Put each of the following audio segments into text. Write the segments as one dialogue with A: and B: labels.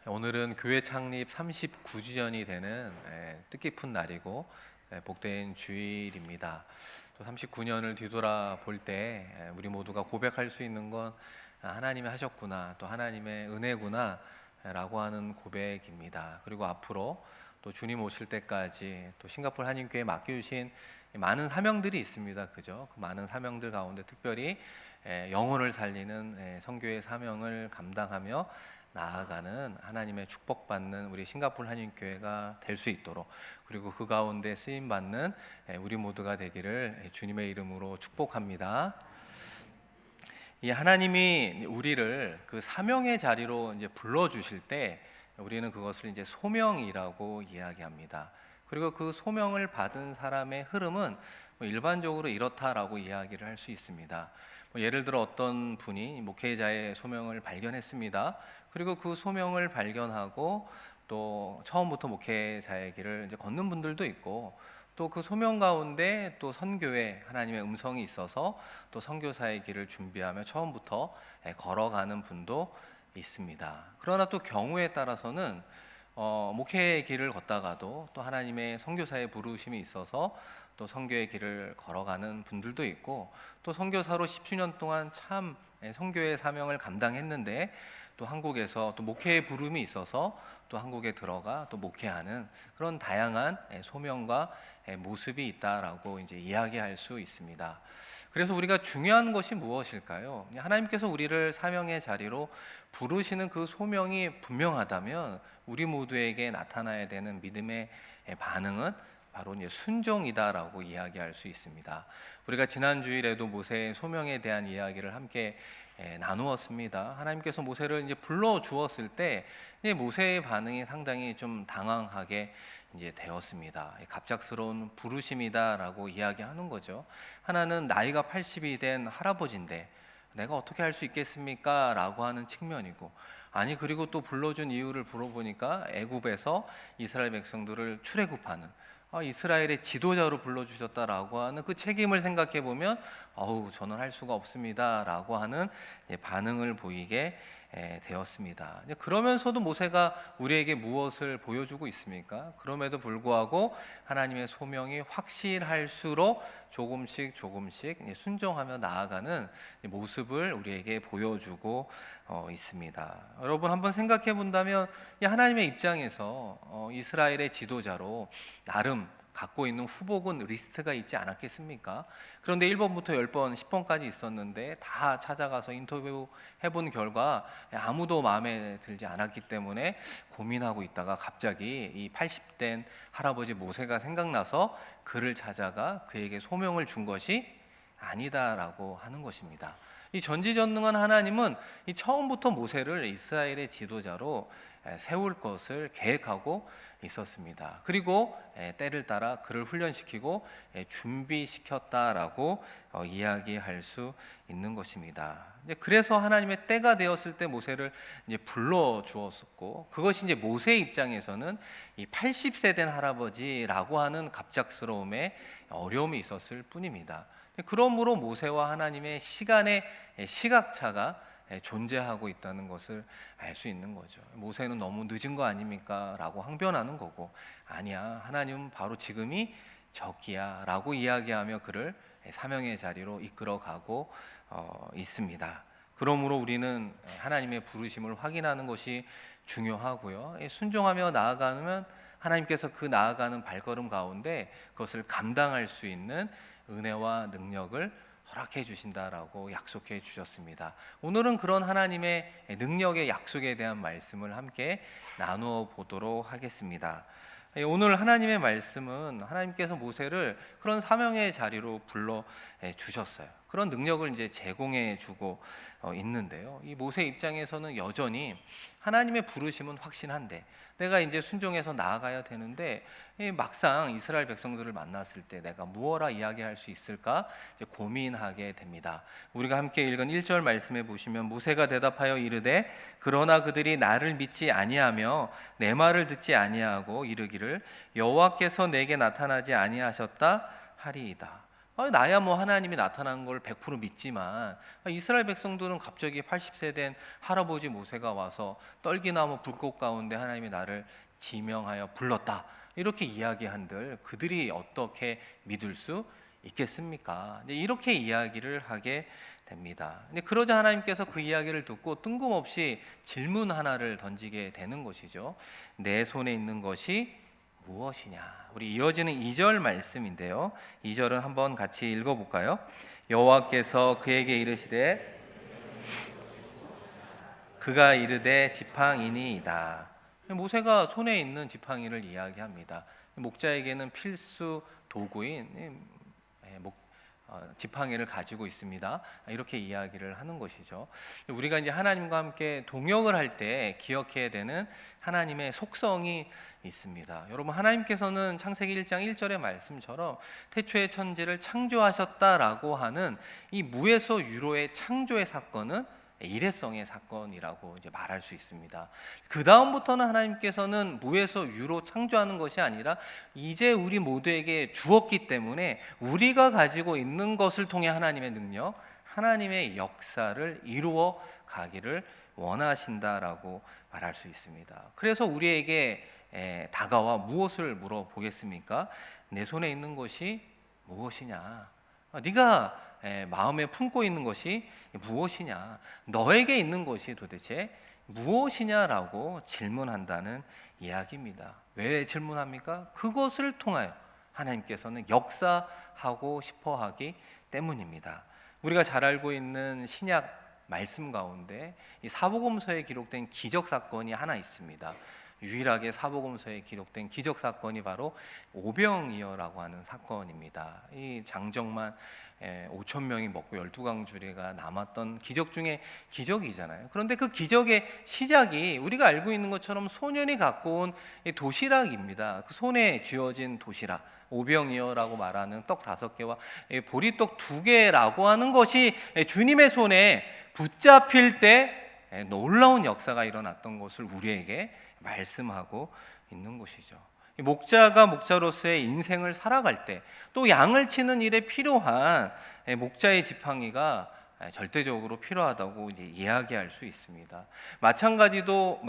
A: 오늘은 교회 창립 39주년이 되는 뜻깊은 날이고 복된 주일입니다. 또 39년을 뒤돌아 볼 때 우리 모두가 고백할 수 있는 건 하나님이 하셨구나, 또 하나님의 은혜구나 라고 하는 고백입니다. 그리고 앞으로 또 주님 오실 때까지 또 싱가포르 한인교회에 맡겨주신 많은 사명들이 있습니다. 그죠? 그 많은 사명들 가운데 특별히 영혼을 살리는 선교의 사명을 감당하며 나아가는 하나님의 축복받는 우리 싱가포르 한인교회가 될 수 있도록, 그리고 그 가운데 쓰임받는 우리 모두가 되기를 주님의 이름으로 축복합니다. 이 하나님이 우리를 그 사명의 자리로 이제 불러주실 때 우리는 그것을 이제 소명이라고 이야기합니다. 그리고 그 소명을 받은 사람의 흐름은 일반적으로 이렇다라고 이야기를 할 수 있습니다. 예를 들어 어떤 분이 목회자의 소명을 발견했습니다. 그리고 그 소명을 발견하고 또 처음부터 목회자의 길을 이제 걷는 분들도 있고, 또 그 소명 가운데 또 선교회 하나님의 음성이 있어서 또 선교사의 길을 준비하며 처음부터 걸어가는 분도 있습니다. 그러나 또 경우에 따라서는 목회의 길을 걷다가도 또 하나님의 선교사의 부르심이 있어서 또 선교의 길을 걸어가는 분들도 있고, 또 선교사로 10주년 동안 참 선교의 사명을 감당했는데 또 한국에서 또 목회의 부름이 있어서 또 한국에 들어가 또 목회하는 그런 다양한 소명과 모습이 있다라고 이제 이야기할 수 있습니다. 그래서 우리가 중요한 것이 무엇일까요? 하나님께서 우리를 사명의 자리로 부르시는 그 소명이 분명하다면 우리 모두에게 나타나야 되는 믿음의 반응은 바로 이제 순종이다라고 이야기할 수 있습니다. 우리가 지난 주일에도 모세의 소명에 대한 이야기를 함께 나누었습니다. 하나님께서 모세를 이제 불러 주었을 때 모세의 반응이 상당히 좀 당황하게 이제 되었습니다. 갑작스러운 부르심이다라고 이야기하는 거죠. 하나는 나이가 80이 된 할아버지인데 내가 어떻게 할 수 있겠습니까? 라고 하는 측면이고, 아니 그리고 또 불러준 이유를 물어보니까 애굽에서 이스라엘 백성들을 출애굽하는 이스라엘의 지도자로 불러주셨다라고 하는 그 책임을 생각해 보면 저는 할 수가 없습니다 라고 하는 반응을 보이게 되었습니다. 그러면서도 모세가 우리에게 무엇을 보여주고 있습니까? 그럼에도 불구하고 하나님의 소명이 확실할수록 조금씩 순종하며 나아가는 모습을 우리에게 보여주고 있습니다. 여러분 한번 생각해 본다면 하나님의 입장에서 이스라엘의 지도자로 나름 갖고 있는 후보군 리스트가 있지 않았겠습니까? 그런데 1번부터 10번, 10번까지 있었는데 다 찾아가서 인터뷰해본 결과 아무도 마음에 들지 않았기 때문에 고민하고 있다가 갑자기 이 80된 할아버지 모세가 생각나서 그를 찾아가 그에게 소명을 준 것이 아니다라고 하는 것입니다. 이 전지전능한 하나님은 이 처음부터 모세를 이스라엘의 지도자로 세울 것을 계획하고 있었습니다. 그리고 때를 따라 그를 훈련시키고 준비시켰다라고 이야기할 수 있는 것입니다. 그래서 하나님의 때가 되었을 때 모세를 이제 불러 주었었고, 그것이 이제 모세의 입장에서는 이 80세 된 할아버지라고 하는 갑작스러움에 어려움이 있었을 뿐입니다. 그러므로 모세와 하나님의 시간의 시각차가 존재하고 있다는 것을 알 수 있는 거죠. 모세는 너무 늦은 거 아닙니까? 라고 항변하는 거고, 아니야, 하나님은 바로 지금이 적기야 라고 이야기하며 그를 사명의 자리로 이끌어가고 있습니다. 그러므로 우리는 하나님의 부르심을 확인하는 것이 중요하고요, 순종하며 나아가면 하나님께서 그 나아가는 발걸음 가운데 그것을 감당할 수 있는 은혜와 능력을 허락해 주신다라고 약속해 주셨습니다. 오늘은 그런 하나님의 능력의 약속에 대한 말씀을 함께 나누어 보도록 하겠습니다. 오늘 하나님의 말씀은 하나님께서 모세를 그런 사명의 자리로 불러 주셨어요. 그런 능력을 이제 제공해 주고 있는데요. 이 모세 입장에서는 여전히 하나님의 부르심은 확신한데 내가 이제 순종해서 나아가야 되는데 막상 이스라엘 백성들을 만났을 때 내가 무엇라 이야기할 수 있을까 이제 고민하게 됩니다. 우리가 함께 읽은 1절 말씀에 보시면 모세가 대답하여 이르되 그러나 그들이 나를 믿지 아니하며 내 말을 듣지 아니하고 이르기를 여호와께서 내게 나타나지 아니하셨다 하리이다. 나야 뭐 하나님이 나타난 걸 100% 믿지만 이스라엘 백성들은 갑자기 80세 된 할아버지 모세가 와서 떨기나무 불꽃 가운데 하나님이 나를 지명하여 불렀다, 이렇게 이야기한들 그들이 어떻게 믿을 수 있겠습니까? 이렇게 이야기를 하게 됩니다. 그러자 하나님께서 그 이야기를 듣고 뜬금없이 질문 하나를 던지게 되는 것이죠. 내 손에 있는 것이 무엇이냐? 우리 이어지는 2절 말씀인데요. 2절은 한번 같이 읽어볼까요? 여호와께서 그에게 이르시되 그가 이르되 지팡이니이다. 모세가 손에 있는 지팡이를 이야기합니다. 목자에게는 필수 도구인 지팡이를 가지고 있습니다. 이렇게 이야기를 하는 것이죠. 우리가 이제 하나님과 함께 동역을 할 때 기억해야 되는 하나님의 속성이 있습니다. 여러분, 하나님께서는 창세기 1장 1절의 말씀처럼 태초에 천지를 창조하셨다라고 하는 이 무에서 유로의 창조의 사건은 일회성의 사건이라고 이제 말할 수 있습니다. 그 다음부터는 하나님께서는 무에서 유로 창조하는 것이 아니라 이제 우리 모두에게 주었기 때문에 우리가 가지고 있는 것을 통해 하나님의 능력, 하나님의 역사를 이루어 가기를 원하신다라고 말할 수 있습니다. 그래서 우리에게 다가와 무엇을 물어보겠습니까? 내 손에 있는 것이 무엇이냐? 네가 마음에 품고 있는 것이 무엇이냐? 너에게 있는 것이 도대체 무엇이냐라고 질문한다는 이야기입니다. 왜 질문합니까? 그것을 통하여 하나님께서는 역사하고 싶어 하기 때문입니다. 우리가 잘 알고 있는 신약 말씀 가운데 이 사복음서에 기록된 기적 사건이 하나 있습니다. 유일하게 사복음서에 기록된 기적 사건이 바로 오병이어라고 하는 사건입니다. 이 장정만 5천 명이 먹고 12강주리가 남았던 기적 중에 기적이잖아요. 그런데 그 기적의 시작이 우리가 알고 있는 것처럼 소년이 갖고 온 도시락입니다. 그 손에 쥐어진 도시락, 오병이어라고 말하는 떡 5개와 보리떡 2개라고 하는 것이 주님의 손에 붙잡힐 때 놀라운 역사가 일어났던 것을 우리에게 말씀하고 있는 것이죠. 목자가 목자로서의 인생을 살아갈 때 또 양을 치는 일에 필요한 목자의 지팡이가 절대적으로 필요하다고 이제 이야기할 수 있습니다. 마찬가지로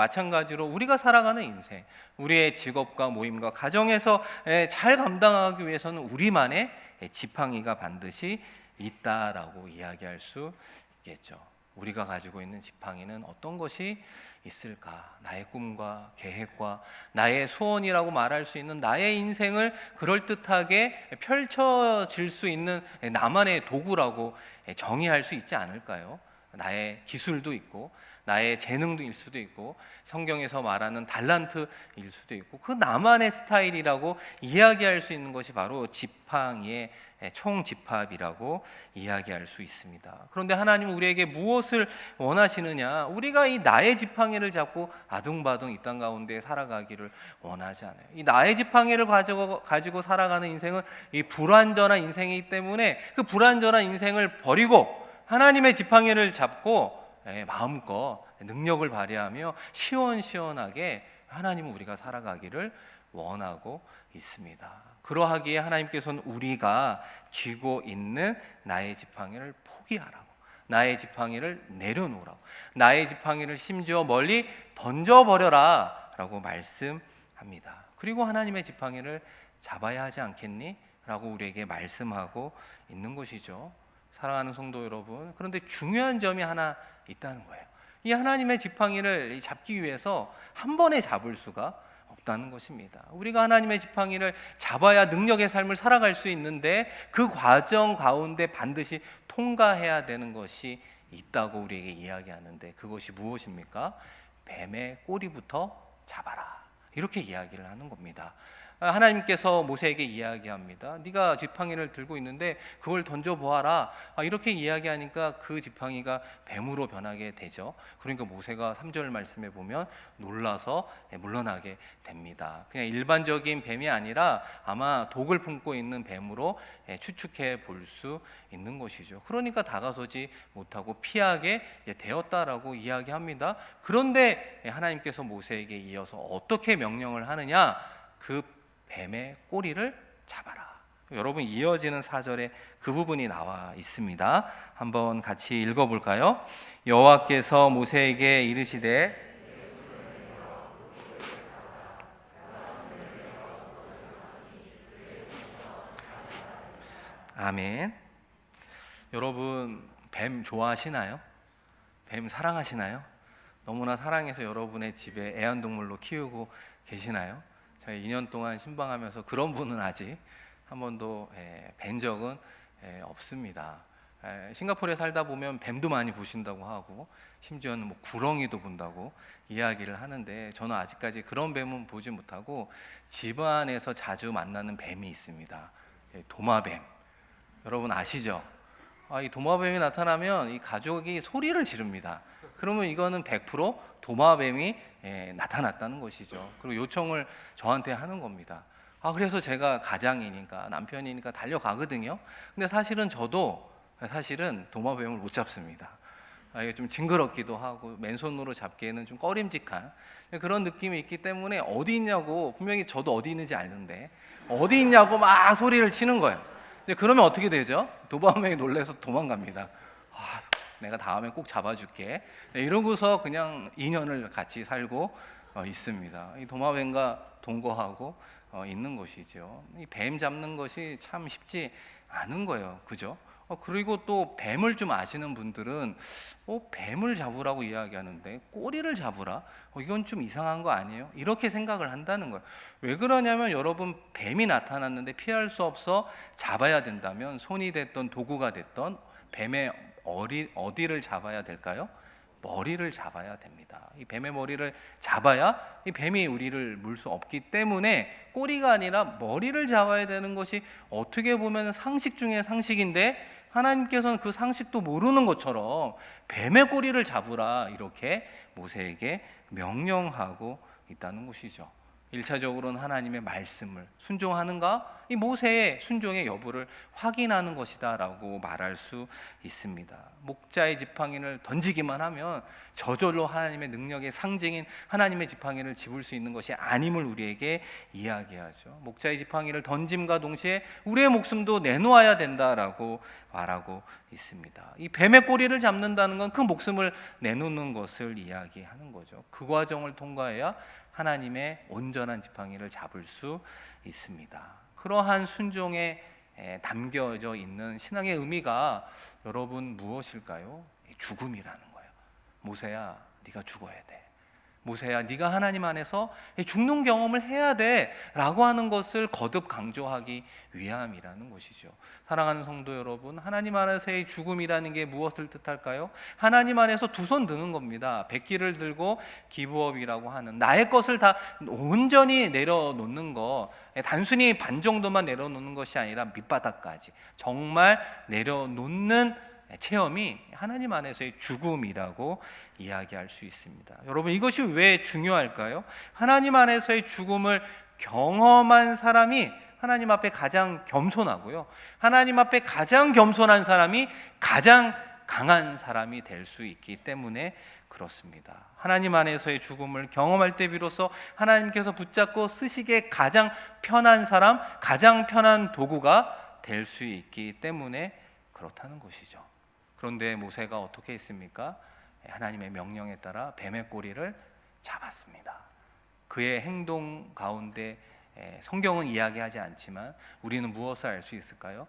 A: 우리가 살아가는 인생, 우리의 직업과 모임과 가정에서 잘 감당하기 위해서는 우리만의 지팡이가 반드시 있다라고 이야기할 수 있겠죠. 우리가 가지고 있는 지팡이는 어떤 것이 있을까? 나의 꿈과 계획과 나의 소원이라고 말할 수 있는 나의 인생을 그럴듯하게 펼쳐질 수 있는 나만의 도구라고 정의할 수 있지 않을까요? 나의 기술도 있고 나의 재능도일 수도 있고 성경에서 말하는 달란트일 수도 있고 그 나만의 스타일이라고 이야기할 수 있는 것이 바로 지팡이의 총집합이라고 이야기할 수 있습니다. 그런데 하나님은 우리에게 무엇을 원하시느냐? 우리가 이 나의 지팡이를 잡고 아둥바둥 이 땅 가운데 살아가기를 원하지 않아요. 이 나의 지팡이를 가지고 살아가는 인생은 이 불완전한 인생이기 때문에 그 불완전한 인생을 버리고 하나님의 지팡이를 잡고 마음껏 능력을 발휘하며 시원시원하게 하나님은 우리가 살아가기를 원하고 있습니다. 그러하기에 하나님께서는 우리가 쥐고 있는 나의 지팡이를 포기하라고, 나의 지팡이를 내려놓으라고, 나의 지팡이를 심지어 멀리 던져버려라 라고 말씀합니다. 그리고 하나님의 지팡이를 잡아야 하지 않겠니? 라고 우리에게 말씀하고 있는 것이죠. 사랑하는 성도 여러분, 그런데 중요한 점이 하나 있다는 거예요. 이 하나님의 지팡이를 잡기 위해서 한 번에 잡을 수가 없다는 것입니다. 우리가 하나님의 지팡이를 잡아야 능력의 삶을 살아갈 수 있는데 그 과정 가운데 반드시 통과해야 되는 것이 있다고 우리에게 이야기하는데 그것이 무엇입니까? 뱀의 꼬리부터 잡아라, 이렇게 이야기를 하는 겁니다. 하나님께서 모세에게 이야기합니다. 네가 지팡이를 들고 있는데 그걸 던져보아라, 이렇게 이야기하니까 그 지팡이가 뱀으로 변하게 되죠. 그러니까 모세가 3절 말씀에 보면 놀라서 물러나게 됩니다. 그냥 일반적인 뱀이 아니라 아마 독을 품고 있는 뱀으로 추측해 볼 수 있는 것이죠. 그러니까 다가서지 못하고 피하게 되었다라고 이야기합니다. 그런데 하나님께서 모세에게 이어서 어떻게 명령을 하느냐? 그 뱀의 꼬리를 잡아라, 여러분 이어지는 4절에 그 부분이 나와 있습니다. 한번 같이 읽어볼까요? 여호와께서 모세에게 이르시되 아멘. 여러분 뱀 좋아하시나요? 뱀 사랑하시나요? 너무나 사랑해서 여러분의 집에 애완동물로 키우고 계시나요? 제가 2년 동안 신방하면서 그런 분은 아직 한 번도 뵌 적은 없습니다. 싱가포르에 살다 보면 뱀도 많이 보신다고 하고 심지어는 뭐 구렁이도 본다고 이야기를 하는데 저는 아직까지 그런 뱀은 보지 못하고 집안에서 자주 만나는 뱀이 있습니다. 도마뱀. 여러분 아시죠? 이 도마뱀이 나타나면 이 가족이 소리를 지릅니다. 그러면 이거는 100% 도마뱀이 나타났다는 것이죠. 그리고 요청을 저한테 하는 겁니다. 그래서 제가 가장이니까 남편이니까 달려가거든요. 근데 사실은 저도 도마뱀을 못 잡습니다. 이게 좀 징그럽기도 하고 맨손으로 잡기에는 좀 꺼림직한 그런 느낌이 있기 때문에 어디 있냐고, 분명히 저도 어디 있는지 아는데 어디 있냐고 막 소리를 치는 거예요. 그러면 어떻게 되죠? 도마뱀이 놀라서 도망갑니다. 내가 다음에 꼭 잡아줄게. 이러고서 그냥 2년을 같이 살고 있습니다. 이 도마뱀과 동거하고 있는 것이죠. 이 뱀 잡는 것이 참 쉽지 않은 거예요. 그죠? 그리고 또 뱀을 좀 아시는 분들은 뱀을 잡으라고 이야기하는데 꼬리를 잡으라? 이건 좀 이상한 거 아니에요? 이렇게 생각을 한다는 거예요. 왜 그러냐면 여러분 뱀이 나타났는데 피할 수 없어 잡아야 된다면 손이 됐던 도구가 됐던 뱀의 어디를 잡아야 될까요? 머리를 잡아야 됩니다. 이 뱀의 머리를 잡아야 이 뱀이 우리를 물 수 없기 때문에 꼬리가 아니라 머리를 잡아야 되는 것이 어떻게 보면 상식 중에 상식인데 하나님께서는 그 상식도 모르는 것처럼 뱀의 꼬리를 잡으라 이렇게 모세에게 명령하고 있다는 것이죠. 1차적으로는 하나님의 말씀을 순종하는가? 이 모세의 순종의 여부를 확인하는 것이다 라고 말할 수 있습니다. 목자의 지팡이를 던지기만 하면 저절로 하나님의 능력의 상징인 하나님의 지팡이를 집을 수 있는 것이 아님을 우리에게 이야기하죠. 목자의 지팡이를 던짐과 동시에 우리의 목숨도 내놓아야 된다라고 말하고 있습니다. 이 뱀의 꼬리를 잡는다는 건 그 목숨을 내놓는 것을 이야기하는 거죠. 그 과정을 통과해야 하나님의 온전한 지팡이를 잡을 수 있습니다. 그러한 순종에 담겨져 있는 신앙의 의미가 여러분 무엇일까요? 죽음이라는 거예요. 모세야, 네가 죽어야 돼. 모세야, 네가 하나님 안에서 죽는 경험을 해야 돼 라고 하는 것을 거듭 강조하기 위함이라는 것이죠. 사랑하는 성도 여러분, 하나님 안에서의 죽음이라는 게 무엇을 뜻할까요? 하나님 안에서 두 손 드는 겁니다. 백기를 들고 기브업이라고 하는 나의 것을 다 온전히 내려놓는 거, 단순히 반 정도만 내려놓는 것이 아니라 밑바닥까지 정말 내려놓는 체험이 하나님 안에서의 죽음이라고 이야기할 수 있습니다. 여러분 이것이 왜 중요할까요? 하나님 안에서의 죽음을 경험한 사람이 하나님 앞에 가장 겸손하고요. 하나님 앞에 가장 겸손한 사람이 가장 강한 사람이 될 수 있기 때문에 그렇습니다. 하나님 안에서의 죽음을 경험할 때 비로소 하나님께서 붙잡고 쓰시기에 가장 편한 사람, 가장 편한 도구가 될 수 있기 때문에 그렇다는 것이죠. 그런데 모세가 어떻게 했습니까? 하나님의 명령에 따라 뱀의 꼬리를 잡았습니다. 그의 행동 가운데 성경은 이야기하지 않지만 우리는 무엇을 알 수 있을까요?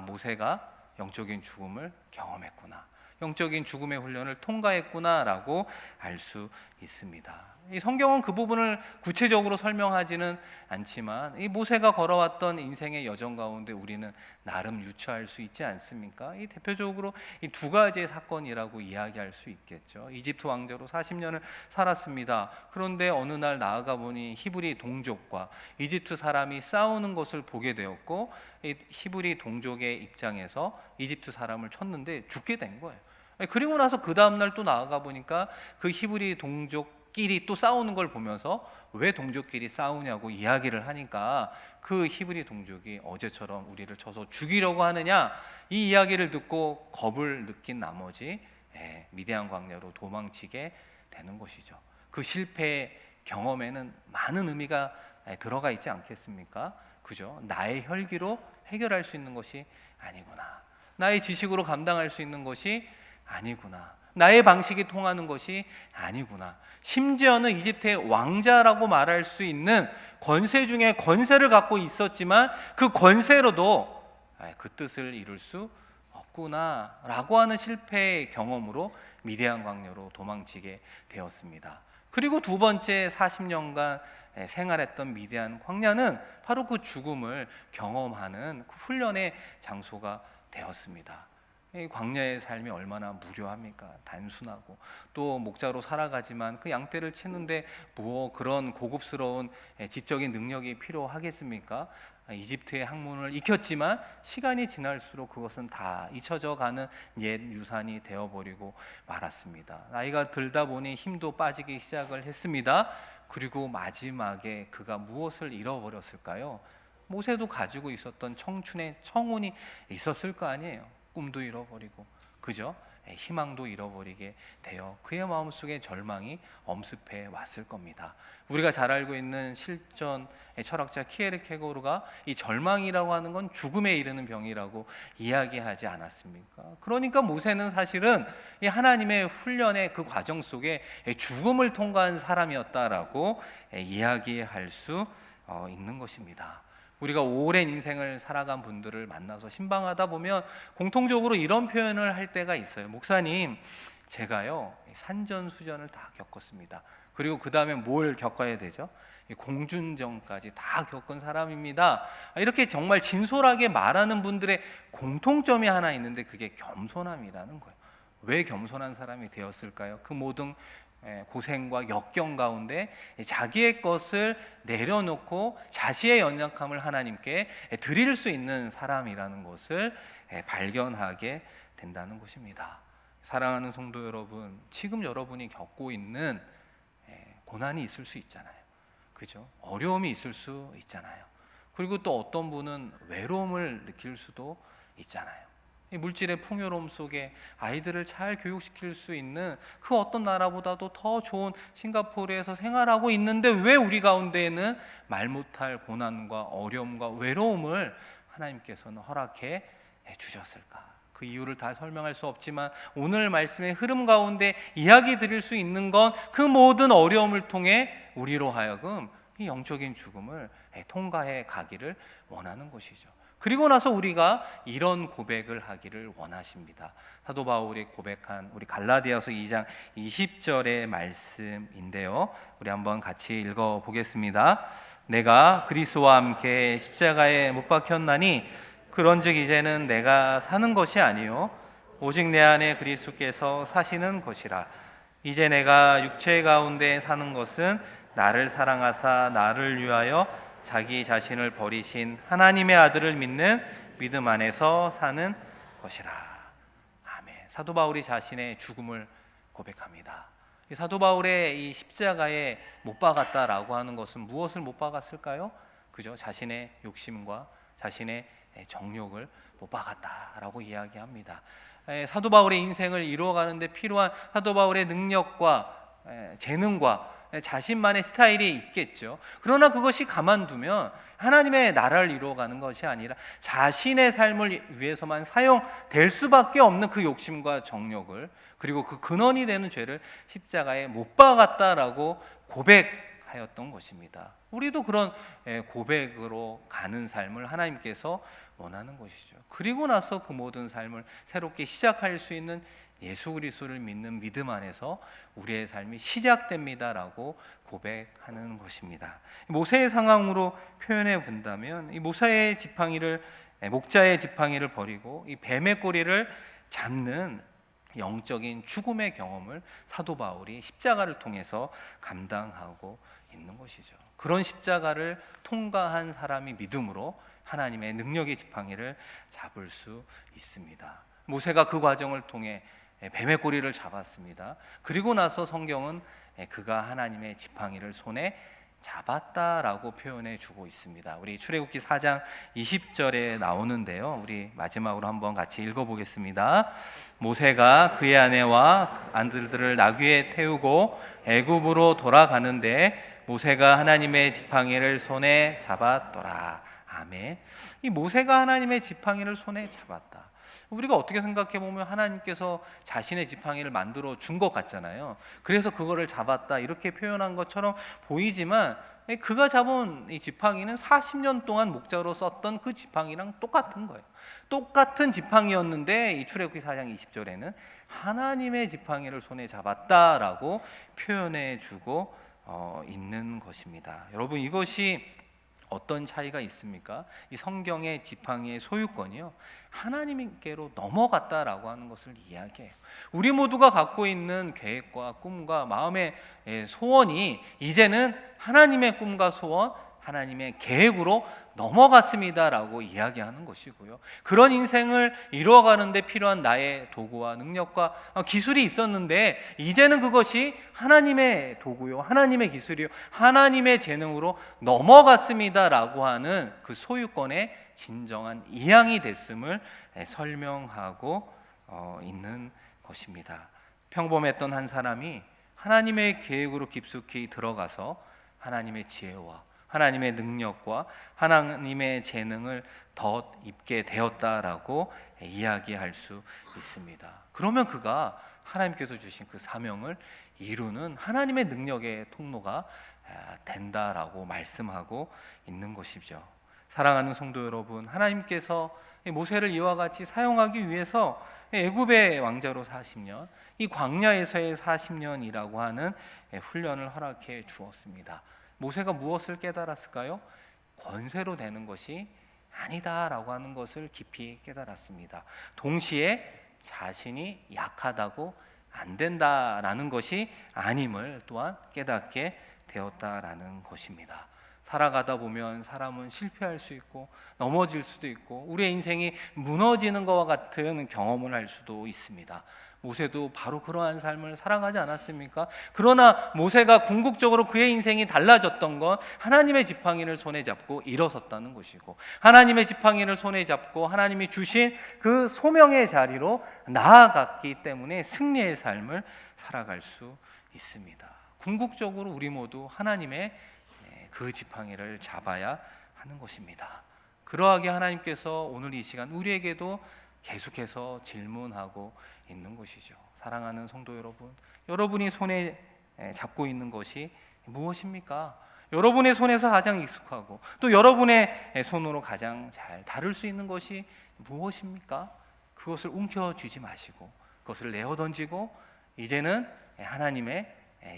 A: 모세가 영적인 죽음을 경험했구나, 영적인 죽음의 훈련을 통과했구나라고 알 수 있습니다. 이 성경은 그 부분을 구체적으로 설명하지는 않지만 이 모세가 걸어왔던 인생의 여정 가운데 우리는 나름 유추할 수 있지 않습니까? 이 대표적으로 이 두 가지의 사건이라고 이야기할 수 있겠죠. 이집트 왕자로 40년을 살았습니다. 그런데 어느 날 나아가 보니 히브리 동족과 이집트 사람이 싸우는 것을 보게 되었고, 이 히브리 동족의 입장에서 이집트 사람을 쳤는데 죽게 된 거예요. 그리고 나서 그 다음날 또 나아가 보니까 그 히브리 동족끼리 또 싸우는 걸 보면서 왜 동족끼리 싸우냐고 이야기를 하니까 그 히브리 동족이 어제처럼 우리를 쳐서 죽이려고 하느냐, 이 이야기를 듣고 겁을 느낀 나머지 미디안 광야로 도망치게 되는 것이죠. 그 실패의 경험에는 많은 의미가 들어가 있지 않겠습니까? 그죠? 나의 혈기로 해결할 수 있는 것이 아니구나. 나의 지식으로 감당할 수 있는 것이 아니구나. 나의 방식이 통하는 것이 아니구나. 심지어는 이집트의 왕자라고 말할 수 있는 권세 중에 권세를 갖고 있었지만 그 권세로도 그 뜻을 이룰 수 없구나 라고 하는 실패의 경험으로 미디안 광야로 도망치게 되었습니다. 그리고 두 번째 40년간 생활했던 미디안 광야는 바로 그 죽음을 경험하는 그 훈련의 장소가 되었습니다. 이 광야의 삶이 얼마나 무료합니까? 단순하고 또 목자로 살아가지만 그 양떼를 치는데 뭐 그런 고급스러운 지적인 능력이 필요하겠습니까? 이집트의 학문을 익혔지만 시간이 지날수록 그것은 다 잊혀져 가는 옛 유산이 되어버리고 말았습니다. 나이가 들다 보니 힘도 빠지기 시작을 했습니다. 그리고 마지막에 그가 무엇을 잃어버렸을까요? 모세도 가지고 있었던 청춘의 청혼이 있었을 거 아니에요. 꿈도 잃어버리고, 그죠? 희망도 잃어버리게 되어 그의 마음속에 절망이 엄습해 왔을 겁니다. 우리가 잘 알고 있는 실존 철학자 키에르케고르가 이 절망이라고 하는 건 죽음에 이르는 병이라고 이야기하지 않았습니까? 그러니까 모세는 사실은 이 하나님의 훈련의 그 과정 속에 죽음을 통과한 사람이었다라고 이야기할 수 있는 것입니다. 우리가 오랜 인생을 살아간 분들을 만나서 신방하다 보면 공통적으로 이런 표현을 할 때가 있어요. 목사님, 제가요 산전수전을 다 겪었습니다. 그리고 그 다음에 뭘 겪어야 되죠? 공중전까지 다 겪은 사람입니다. 이렇게 정말 진솔하게 말하는 분들의 공통점이 하나 있는데 그게 겸손함이라는 거예요. 왜 겸손한 사람이 되었을까요? 그 모든 고생과 역경 가운데 자기의 것을 내려놓고 자신의 연약함을 하나님께 드릴 수 있는 사람이라는 것을 발견하게 된다는 것입니다. 사랑하는 성도 여러분, 지금 여러분이 겪고 있는 고난이 있을 수 있잖아요. 그죠? 어려움이 있을 수 있잖아요. 그리고 또 어떤 분은 외로움을 느낄 수도 있잖아요. 이 물질의 풍요로움 속에 아이들을 잘 교육시킬 수 있는 그 어떤 나라보다도 더 좋은 싱가포르에서 생활하고 있는데 왜 우리 가운데에는 말 못할 고난과 어려움과 외로움을 하나님께서는 허락해 주셨을까? 그 이유를 다 설명할 수 없지만 오늘 말씀의 흐름 가운데 이야기 드릴 수 있는 건 그 모든 어려움을 통해 우리로 하여금 이 영적인 죽음을 통과해 가기를 원하는 것이죠. 그리고 나서 우리가 이런 고백을 하기를 원하십니다. 사도 바울이 고백한 우리 갈라디아서 2장 20절의 말씀인데요. 우리 한번 같이 읽어보겠습니다. 내가 그리스도와 함께 십자가에 못 박혔나니 그런즉 이제는 내가 사는 것이 아니요 오직 내 안에 그리스도께서 사시는 것이라. 이제 내가 육체 가운데 사는 것은 나를 사랑하사 나를 위하여 자기 자신을 버리신 하나님의 아들을 믿는 믿음 안에서 사는 것이라. 아멘. 사도 바울이 자신의 죽음을 고백합니다. 사도 바울의 이 십자가에 못 박았다라고 하는 것은 무엇을 못 박았을까요? 그죠? 자신의 욕심과 자신의 정욕을 못 박았다라고 이야기합니다. 사도 바울의 인생을 이루어가는데 필요한 사도 바울의 능력과 재능과 자신만의 스타일이 있겠죠. 그러나 그것이 가만두면 하나님의 나라를 이루어가는 것이 아니라 자신의 삶을 위해서만 사용될 수밖에 없는 그 욕심과 정욕을, 그리고 그 근원이 되는 죄를 십자가에 못 박았다라고 고백하였던 것입니다. 우리도 그런 고백으로 가는 삶을 하나님께서 원하는 것이죠. 그리고 나서 그 모든 삶을 새롭게 시작할 수 있는 예수 그리스도를 믿는 믿음 안에서 우리의 삶이 시작됩니다라고 고백하는 것입니다. 모세의 상황으로 표현해 본다면 이 모세의 지팡이를 목자의 지팡이를 버리고 이 뱀의 꼬리를 잡는 영적인 죽음의 경험을 사도 바울이 십자가를 통해서 감당하고 있는 것이죠. 그런 십자가를 통과한 사람이 믿음으로 하나님의 능력의 지팡이를 잡을 수 있습니다. 모세가 그 과정을 통해 뱀의 꼬리를 잡았습니다. 그리고 나서 성경은 그가 하나님의 지팡이를 손에 잡았다라고 표현해 주고 있습니다. 우리 출애굽기 4장 20절에 나오는데요. 우리 마지막으로 한번 같이 읽어보겠습니다. 모세가 그의 아내와 아들들을 나귀에 태우고 애굽으로 돌아가는데 모세가 하나님의 지팡이를 손에 잡았더라. 아멘. 이 모세가 하나님의 지팡이를 손에 잡았다. 우리가 어떻게 생각해 보면 하나님께서 자신의 지팡이를 만들어 준 것 같잖아요. 그래서 그거를 잡았다 이렇게 표현한 것처럼 보이지만 그가 잡은 이 지팡이는 40년 동안 목자로 썼던 그 지팡이랑 똑같은 거예요. 똑같은 지팡이였는데 이 출애굽기 4장 20절에는 하나님의 지팡이를 손에 잡았다라고 표현해 주고 있는 것입니다. 여러분, 이것이 어떤 차이가 있습니까? 이 성경의 지팡이의 소유권이요, 하나님께로 넘어갔다라고 하는 것을 이야기해요. 우리 모두가 갖고 있는 계획과 꿈과 마음의 소원이 이제는 하나님의 꿈과 소원, 하나님의 계획으로 넘어갔습니다라고 이야기하는 것이고요. 그런 인생을 이루어가는 데 필요한 나의 도구와 능력과 기술이 있었는데 이제는 그것이 하나님의 도구요, 하나님의 기술이요, 하나님의 재능으로 넘어갔습니다라고 하는 그 소유권의 진정한 이양이 됐음을 설명하고 있는 것입니다. 평범했던 한 사람이 하나님의 계획으로 깊숙이 들어가서 하나님의 지혜와 하나님의 능력과 하나님의 재능을 더 입게 되었다라고 이야기할 수 있습니다. 그러면 그가 하나님께서 주신 그 사명을 이루는 하나님의 능력의 통로가 된다라고 말씀하고 있는 것이죠. 사랑하는 성도 여러분, 하나님께서 모세를 이와 같이 사용하기 위해서 애굽의 왕자로 40년, 이 광야에서의 40년이라고 하는 훈련을 허락해 주었습니다. 모세가 무엇을 깨달았을까요? 권세로 되는 것이 아니다라고 하는 것을 깊이 깨달았습니다. 동시에 자신이 약하다고 안 된다라는 것이 아님을 또한 깨닫게 되었다라는 것입니다. 살아가다 보면 사람은 실패할 수 있고 넘어질 수도 있고 우리의 인생이 무너지는 것과 같은 경험을 할 수도 있습니다. 모세도 바로 그러한 삶을 살아가지 않았습니까? 그러나 모세가 궁극적으로 그의 인생이 달라졌던 건 하나님의 지팡이를 손에 잡고 일어섰다는 것이고, 하나님의 지팡이를 손에 잡고 하나님이 주신 그 소명의 자리로 나아갔기 때문에 승리의 삶을 살아갈 수 있습니다. 궁극적으로 우리 모두 하나님의 그 지팡이를 잡아야 하는 것입니다. 그러하게 하나님께서 오늘 이 시간 우리에게도 계속해서 질문하고 있는 것이죠. 사랑하는 성도 여러분, 여러분이 손에 잡고 있는 것이 무엇입니까? 여러분의 손에서 가장 익숙하고 또 여러분의 손으로 가장 잘 다룰 수 있는 것이 무엇입니까? 그것을 움켜쥐지 마시고 그것을 내어 던지고 이제는 하나님의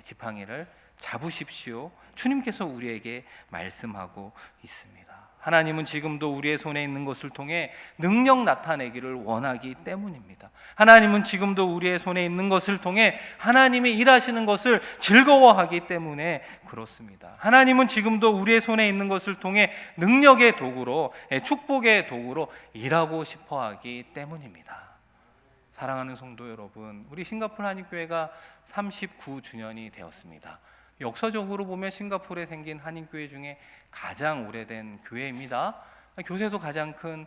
A: 지팡이를 잡으십시오. 주님께서 우리에게 말씀하고 있습니다. 하나님은 지금도 우리의 손에 있는 것을 통해 능력 나타내기를 원하기 때문입니다. 하나님은 지금도 우리의 손에 있는 것을 통해 하나님이 일하시는 것을 즐거워하기 때문에 그렇습니다. 하나님은 지금도 우리의 손에 있는 것을 통해 능력의 도구로, 축복의 도구로 일하고 싶어하기 때문입니다. 사랑하는 성도 여러분, 우리 싱가포르 한인교회가 39주년이 되었습니다. 역사적으로 보면 싱가포르에 생긴 한인교회 중에 가장 오래된 교회입니다. 교세도 가장 큰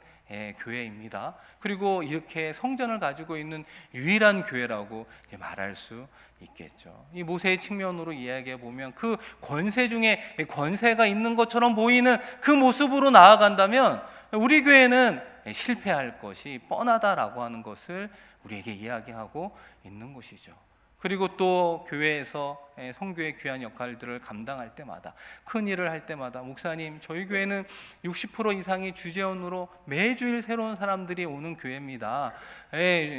A: 교회입니다. 그리고 이렇게 성전을 가지고 있는 유일한 교회라고 말할 수 있겠죠. 이 모세의 측면으로 이야기해 보면 그 권세 중에 권세가 있는 것처럼 보이는 그 모습으로 나아간다면 우리 교회는 실패할 것이 뻔하다라고 하는 것을 우리에게 이야기하고 있는 것이죠. 그리고 또 교회에서 선교의 귀한 역할들을 감당할 때마다, 큰 일을 할 때마다 목사님, 저희 교회는 60% 이상이 주재원으로 매주일 새로운 사람들이 오는 교회입니다.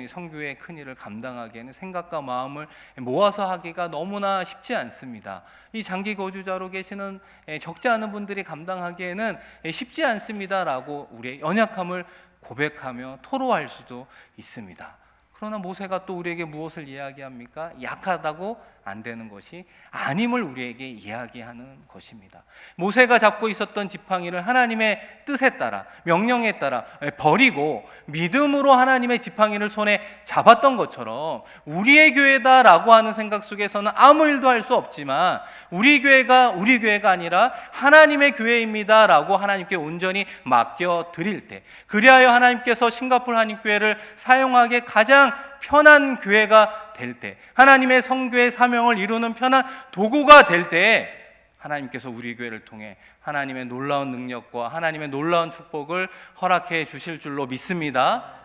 A: 선교의 큰 일을 감당하기에는 생각과 마음을 모아서 하기가 너무나 쉽지 않습니다. 이 장기 거주자로 계시는 적지 않은 분들이 감당하기에는 쉽지 않습니다라고 우리의 연약함을 고백하며 토로할 수도 있습니다. 그러나 모세가 또 우리에게 무엇을 이야기합니까? 약하다고 안 되는 것이 아님을 우리에게 이야기하는 것입니다. 모세가 잡고 있었던 지팡이를 하나님의 뜻에 따라, 명령에 따라 버리고 믿음으로 하나님의 지팡이를 손에 잡았던 것처럼 우리의 교회다라고 하는 생각 속에서는 아무 일도 할 수 없지만 우리 교회가 아니라 하나님의 교회입니다라고 하나님께 온전히 맡겨 드릴 때, 그리하여 하나님께서 싱가포르 한인교회를 사용하기에 가장 편한 교회가 될 때, 하나님의 성교의 사명을 이루는 편한 도구가 될 때,
B: 하나님께서 우리 교회를 통해 하나님의 놀라운 능력과 하나님의 놀라운 축복을 허락해 주실 줄로 믿습니다.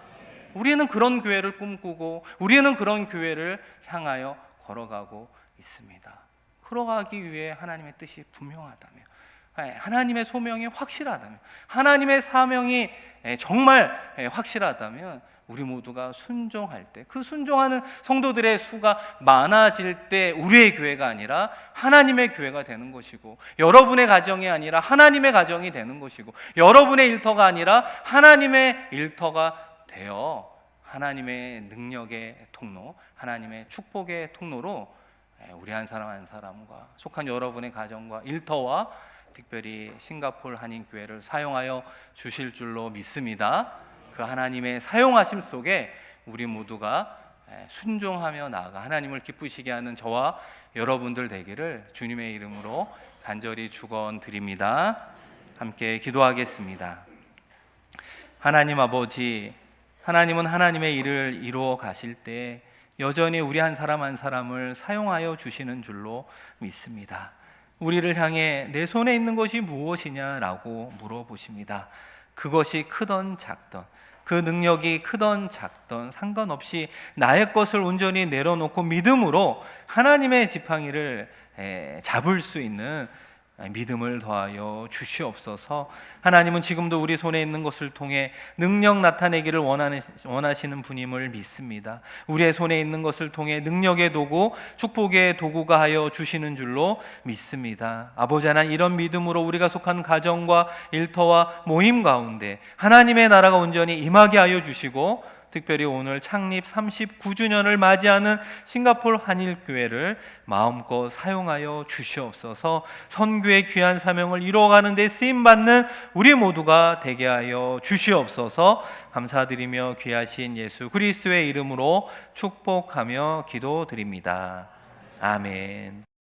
B: 우리는 그런 교회를 꿈꾸고 우리는 그런 교회를 향하여 걸어가고 있습니다. 걸어가기 위해 하나님의 뜻이 분명하다면, 하나님의 소명이 확실하다면, 하나님의 사명이 정말 확실하다면 우리 모두가 순종할 때, 그 순종하는 성도들의 수가 많아질 때 우리의 교회가 아니라 하나님의 교회가 되는 것이고, 여러분의 가정이 아니라 하나님의 가정이 되는 것이고, 여러분의 일터가 아니라 하나님의 일터가 되어 하나님의 능력의 통로, 하나님의 축복의 통로로 우리 한 사람 한 사람과 속한 여러분의 가정과 일터와 특별히 싱가포르 한인교회를 사용하여 주실 줄로 믿습니다. 그 하나님의 사용하심 속에 우리 모두가 순종하며 나아가 하나님을 기쁘시게 하는 저와 여러분들 되기를 주님의 이름으로 간절히 축원드립니다. 함께 기도하겠습니다. 하나님 아버지, 하나님은 하나님의 일을 이루어 가실 때 여전히 우리 한 사람 한 사람을 사용하여 주시는 줄로 믿습니다. 우리를 향해 내 손에 있는 것이 무엇이냐라고 물어보십니다. 그것이 크던 작던, 그 능력이 크던 작던 상관없이 나의 것을 온전히 내려놓고 믿음으로 하나님의 지팡이를 잡을 수 있는 믿음을 더하여 주시옵소서. 하나님은 지금도 우리 손에 있는 것을 통해 능력 나타내기를 원하시는 분임을 믿습니다. 우리의 손에 있는 것을 통해 능력의 도구, 축복의 도구가 하여 주시는 줄로 믿습니다. 아버지 하나님, 이런 믿음으로 우리가 속한 가정과 일터와 모임 가운데 하나님의 나라가 온전히 임하게 하여 주시고, 특별히 오늘 창립 39주년을 맞이하는 싱가포르 한일교회를 마음껏 사용하여 주시옵소서. 선교의 귀한 사명을 이루어가는 데 쓰임받는 우리 모두가 되게 하여 주시옵소서. 감사드리며 귀하신 예수 그리스도의 이름으로 축복하며 기도드립니다. 아멘.